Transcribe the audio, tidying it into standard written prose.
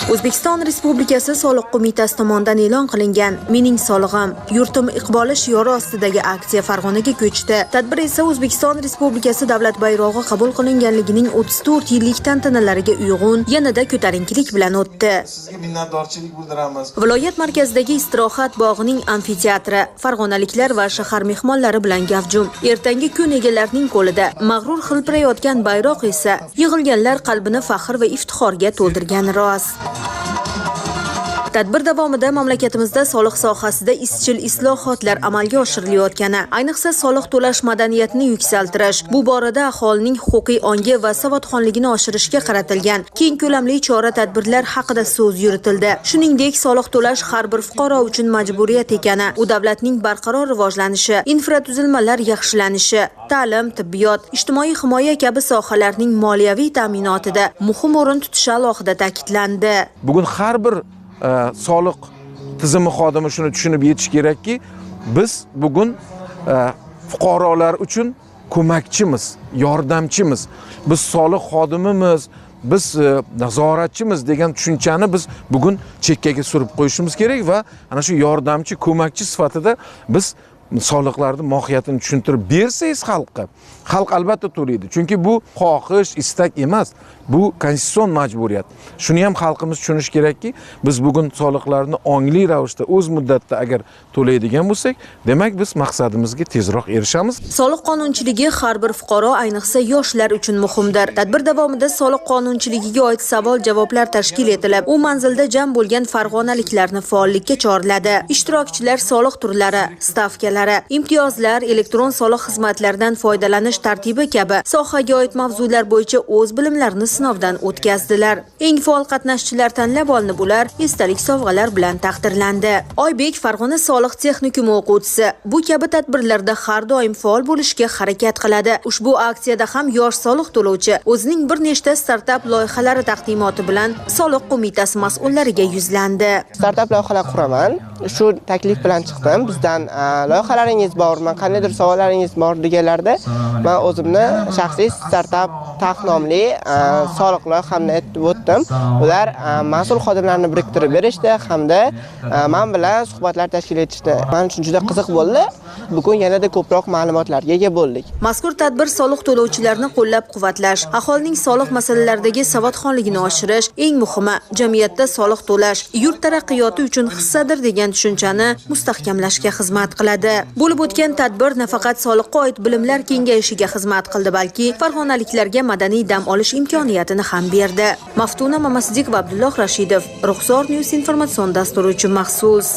O'zbekiston Respublikasi Soliq qo'mitasi tomonidan e'lon qilingan Mening solig'im, yurtim iqboli shiori ostidagi aksiya Farg'onaga ko'chdi. Tadbir esa O'zbekiston Respublikasi davlat bayrog'i qabul qilinganligining 34 yillik tantanalariga uyg'un yanada ko'tarinkilik bilan o'tdi. Sizga minnatdorchilik bildiramiz. Viloyat markazidagi istirohat bog'ining amfiteatri farg'onaliklar va shahar mehmonlari bilan gavjum. Ertangi kun egalarining qo'lida mag'rur hilpirayotgan bayroq esa yig'ilganlar qalbini faxr va iftixorga to'ldirgani rost. Tadbir davomida mamlakatimizda soliq sohasida izchil islohotlar amalga oshirilayotgani, ayniqsa soliq to'lash madaniyatini yuksaltirish, bu borada aholining huquqiy ongi va savodxonligini oshirishga qaratilgan keng ko'lamli chora-tadbirlar haqida so'z yuritildi. Shuningdek, soliq to'lash har bir fuqaro uchun majburiyat ekani, u davlatning barqaror rivojlanishi, infratuzilmalar yaxshilanishi, ta'lim, tibbiyot, ijtimoiy himoya kabi sohalarning moliyaviy ta'minotida muhim o'rin tutishi alohida ta'kidlandi. Bugun har bir soliq tizimi xodimi shuni tushunib yetish kerakki, biz bugun fuqarolar uchun ko'makchimiz, yordamchimiz. Biz soliq xodimimiz, biz nazoratchimiz degan tushunchani biz bugun chekkaga surib qo'yishimiz kerak va ana shu yordamchi, ko'makchi sifatida biz soliqlarning mohiyatini tushuntirib bersangiz xalqqa, xalq albatta to'laydi. Chunki bu xohish, istak emas, bu konstitutsion majburiyat. Shuni ham xalqimiz tushunish kerakki, biz bugun soliqlarni ongli ravishda o'z muddatida agar to'laydigan bo'lsak, demak biz maqsadimizga tezroq erishamiz. Soliq qonunchiligi har bir fuqaro, ayniqsa yoshlar uchun muhimdir. Tadbir davomida soliq qonunchiligiga oid savol-javoblar tashkil etilib, u manzilda jam bo'lgan farg'onaliklarni faollikka chorladi. Ishtirokchilar soliq turlari, stavkalari, imtiyozlar, elektron soliq xizmatlaridan foydalanish tartibi kabi sohaga oid mavzular bo'yicha o'z bilimlarini sinovdan o'tkazdilar. Eng faol qatnashchilar tanlab olinib, ular esdalik sovg'alar bilan taqdirlandi. Oybek Farg'ona soliq texnikumi o'quvchisi bu kabi tadbirlarda har doim faol bo'lishga harakat qiladi. Ushbu aksiyada ham yosh soliq to'lovchi o'zining bir nechta startap loyihalari taqdimoti bilan soliq qo'mitasi mas'ullariga yuzlandi. Startap loyihalar quraman. Shu taklif bilan chiqdim. Bizdan loyihalaringiz bormi, qandaydir savollaringiz bor deganlarda men o'zimni shaxsiy startap tax nomli soliq loyihamni aytib o'tdim. Ular mas'ul xodimlarni biriktirib berishdi hamda men bilan suhbatlar tashkil etishdi. Men uchun juda qiziq bo'ldi. Bugun yanada ko'proq ma'lumotlarga ega bo'ldik. Mazkur tadbir soliq to'lovchilarini qo'llab-quvvatlash, aholining soliq masalalaridagi savodxonligini oshirish, eng muhimi jamiyatda soliq to'lash yurt taraqqiyoti uchun hissadir degan tushunchani mustahkamlashga xizmat qiladi. Bo'lib o'tgan tadbir nafaqat soliqqa oid bilimlar kengayishiga xizmat qildi, balki farg'onaliklarga madaniy dam olish imkoniyatini ham berdi. Maftuna Mamasidek va Abdulloh Rashidov, Ruxsor News informatsion dasturi uchun maxsus.